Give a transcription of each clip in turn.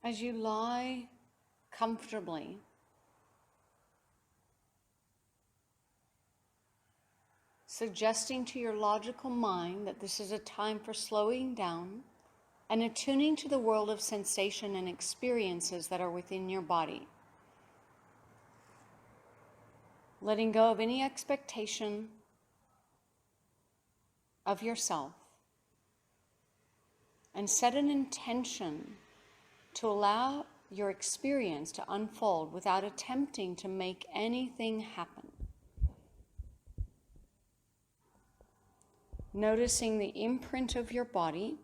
As you lie comfortably, suggesting to your logical mind that this is a time for slowing down and attuning to the world of sensation and experiences that are within your body. Letting go of any expectation of yourself, and set an intention to allow your experience to unfold without attempting to make anything happen. Noticing the imprint of your body,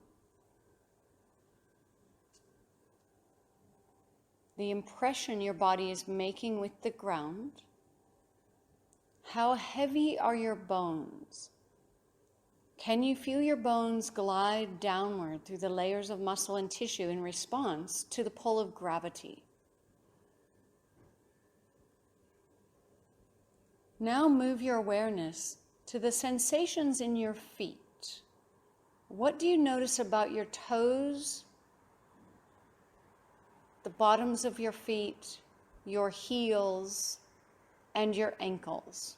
the impression your body is making with the ground. How heavy are your bones? Can you feel your bones glide downward through the layers of muscle and tissue in response to the pull of gravity? Now move your awareness to the sensations in your feet. What do you notice about your toes, the bottoms of your feet, your heels, and your ankles?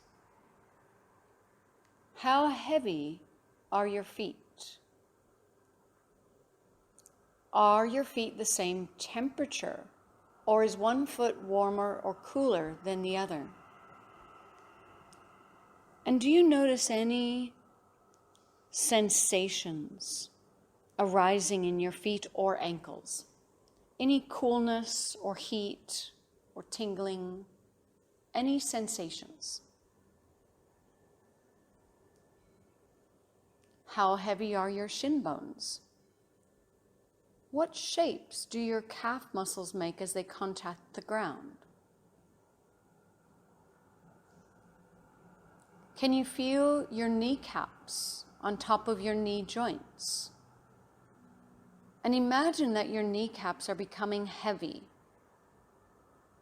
How heavy are your feet? Are your feet the same temperature, or is one foot warmer or cooler than the other? And do you notice any sensations arising in your feet or ankles? Any coolness or heat or tingling? Any sensations? How heavy are your shin bones? What shapes do your calf muscles make as they contact the ground? Can you feel your kneecaps on top of your knee joints? And imagine that your kneecaps are becoming heavy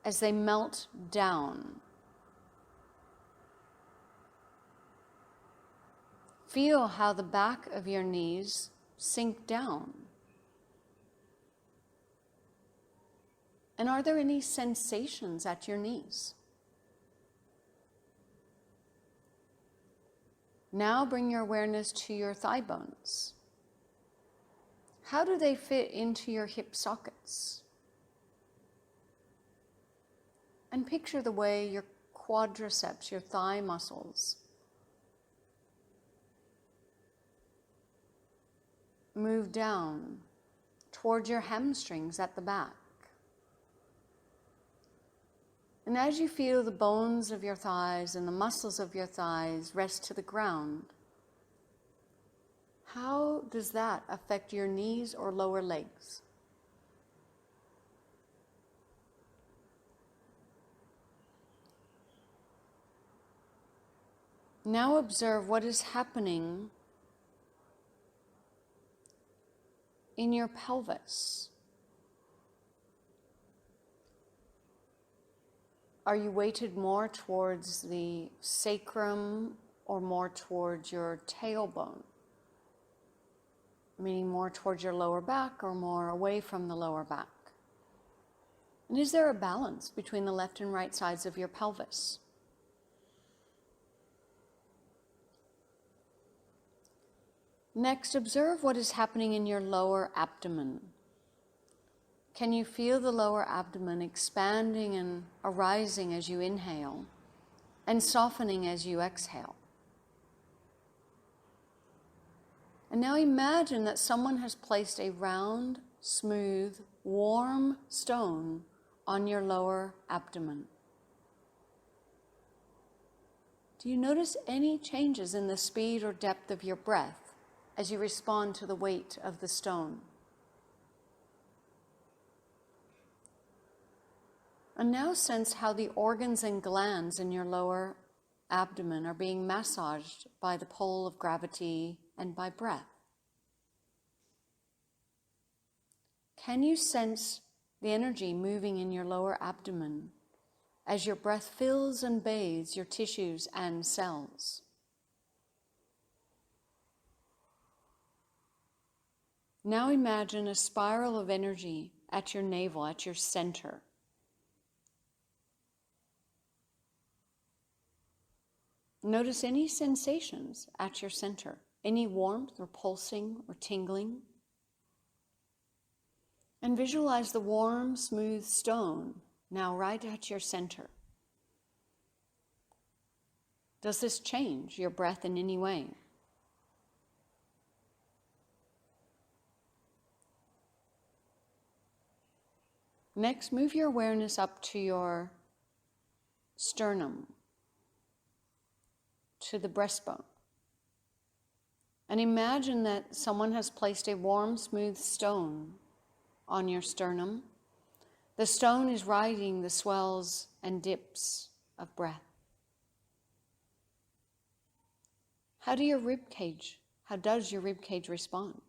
as they melt down. Feel how the back of your knees sink down. And are there any sensations at your knees? Now bring your awareness to your thigh bones. How do they fit into your hip sockets? And picture the way your quadriceps, your thigh muscles, move down toward your hamstrings at the back. And as you feel the bones of your thighs and the muscles of your thighs rest to the ground, how does that affect your knees or lower legs? Now observe what is happening in your pelvis. Are you weighted more towards the sacrum or more towards your tailbone? Meaning more towards your lower back or more away from the lower back? And is there a balance between the left and right sides of your pelvis? Next, observe what is happening in your lower abdomen. Can you feel the lower abdomen expanding and arising as you inhale and softening as you exhale? And now imagine that someone has placed a round, smooth, warm stone on your lower abdomen. Do you notice any changes in the speed or depth of your breath as you respond to the weight of the stone? And now sense how the organs and glands in your lower abdomen are being massaged by the pull of gravity and by breath. Can you sense the energy moving in your lower abdomen as your breath fills and bathes your tissues and cells? Now imagine a spiral of energy at your navel, at your center. Notice any sensations at your center, any warmth or pulsing or tingling. And visualize the warm, smooth stone now right at your center. Does this change your breath in any way? Next, move your awareness up to your sternum, to the breastbone. And imagine that someone has placed a warm, smooth stone on your sternum. The stone is riding the swells and dips of breath. How does your rib cage respond?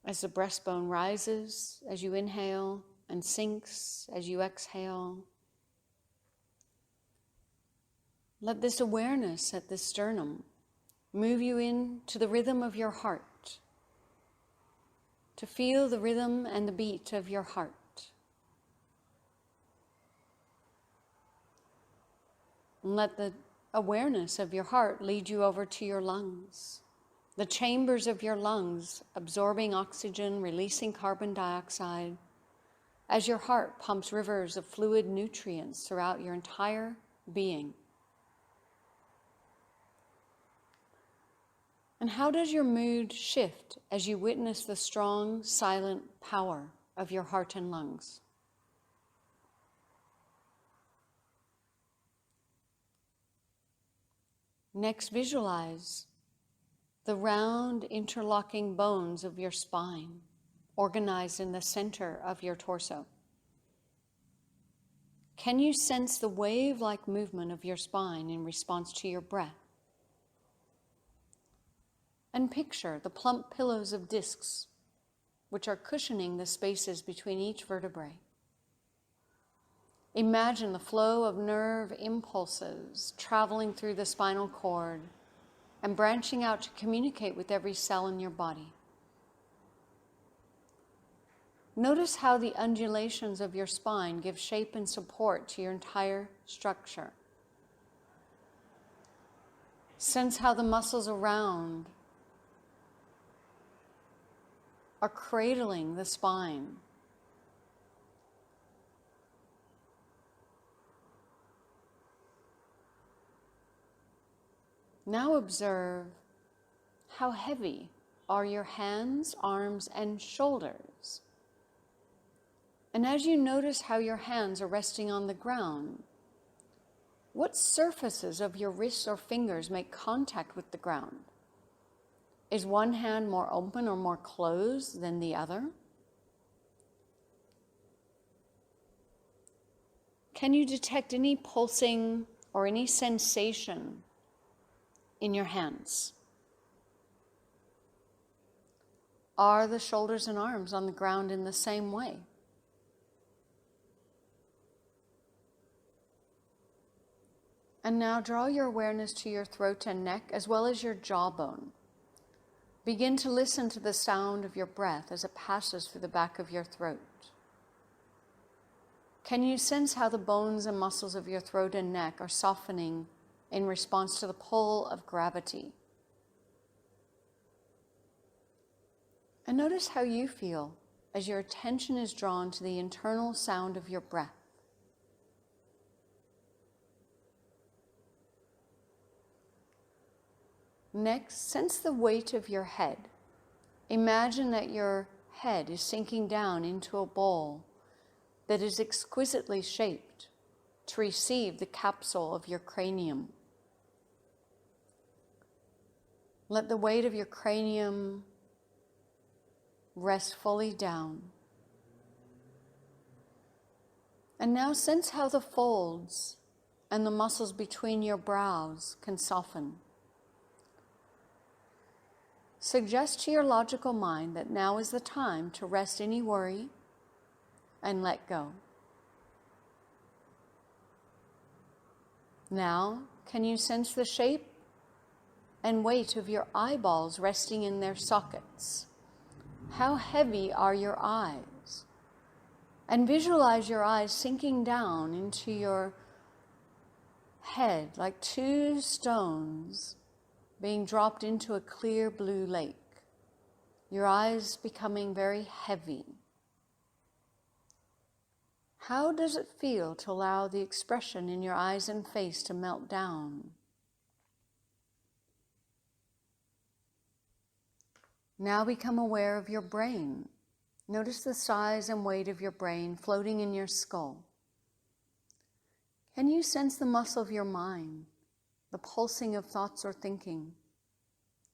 As the breastbone rises, as you inhale, and sinks as you exhale, let this awareness at the sternum move you into the rhythm of your heart, to feel the rhythm and the beat of your heart. And let the awareness of your heart lead you over to your lungs, the chambers of your lungs, absorbing oxygen, releasing carbon dioxide, as your heart pumps rivers of fluid nutrients throughout your entire being. And how does your mood shift as you witness the strong, silent power of your heart and lungs? Next, visualize the round, interlocking bones of your spine, organized in the center of your torso. Can you sense the wave-like movement of your spine in response to your breath? And picture the plump pillows of discs which are cushioning the spaces between each vertebrae. Imagine the flow of nerve impulses traveling through the spinal cord and branching out to communicate with every cell in your body. Notice how the undulations of your spine give shape and support to your entire structure. Sense how the muscles around are cradling the spine. Now observe how heavy are your hands, arms, and shoulders. And as you notice how your hands are resting on the ground, what surfaces of your wrists or fingers make contact with the ground? Is one hand more open or more closed than the other? Can you detect any pulsing or any sensation in your hands? Are the shoulders and arms on the ground in the same way? And now draw your awareness to your throat and neck as well as your jawbone. Begin to listen to the sound of your breath as it passes through the back of your throat. Can you sense how the bones and muscles of your throat and neck are softening in response to the pull of gravity? And notice how you feel as your attention is drawn to the internal sound of your breath. Next, sense the weight of your head. Imagine that your head is sinking down into a bowl that is exquisitely shaped to receive the capsule of your cranium. Let the weight of your cranium rest fully down. And now sense how the folds and the muscles between your brows can soften. Suggest to your logical mind that now is the time to rest any worry and let go. Now, can you sense the shape and weight of your eyeballs resting in their sockets? How heavy are your eyes? And visualize your eyes sinking down into your head like two stones being dropped into a clear blue lake. Your eyes becoming very heavy. How does it feel to allow the expression in your eyes and face to melt down? Now become aware of your brain. Notice the size and weight of your brain floating in your skull. Can you sense the muscle of your mind, the pulsing of thoughts or thinking,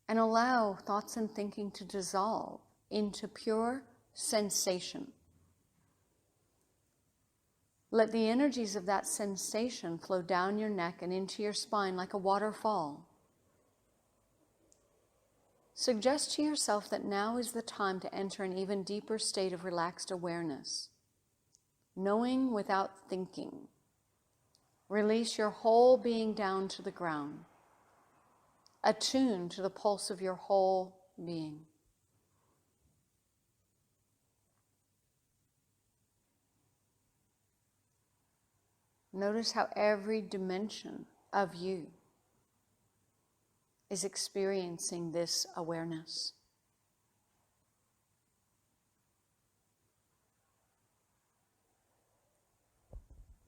and allow thoughts and thinking to dissolve into pure sensation? Let the energies of that sensation flow down your neck and into your spine like a waterfall. Suggest to yourself that now is the time to enter an even deeper state of relaxed awareness, knowing without thinking. Release your whole being down to the ground, attune to the pulse of your whole being. Notice how every dimension of you is experiencing this awareness.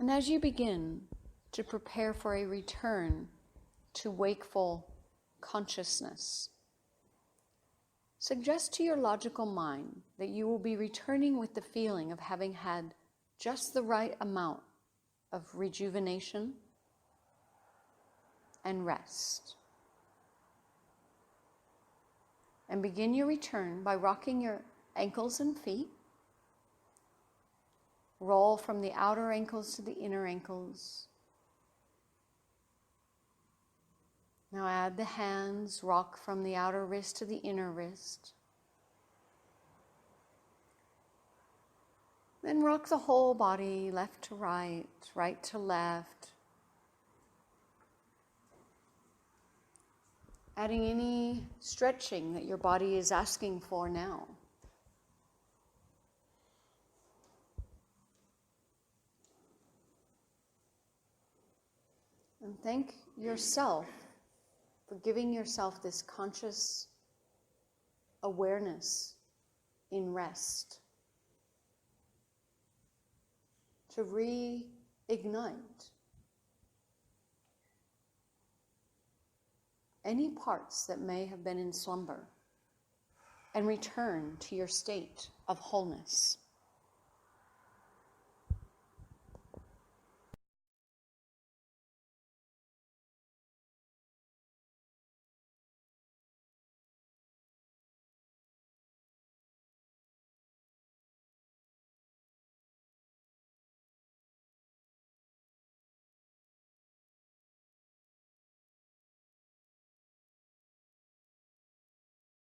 And as you begin to prepare for a return to wakeful consciousness, suggest to your logical mind that you will be returning with the feeling of having had just the right amount of rejuvenation and rest. And begin your return by rocking your ankles and feet. Roll from the outer ankles to the inner ankles. Now add the hands, rock from the outer wrist to the inner wrist. Then rock the whole body, left to right, right to left. Adding any stretching that your body is asking for now. And thank yourself for giving yourself this conscious awareness in rest to reignite any parts that may have been in slumber and return to your state of wholeness.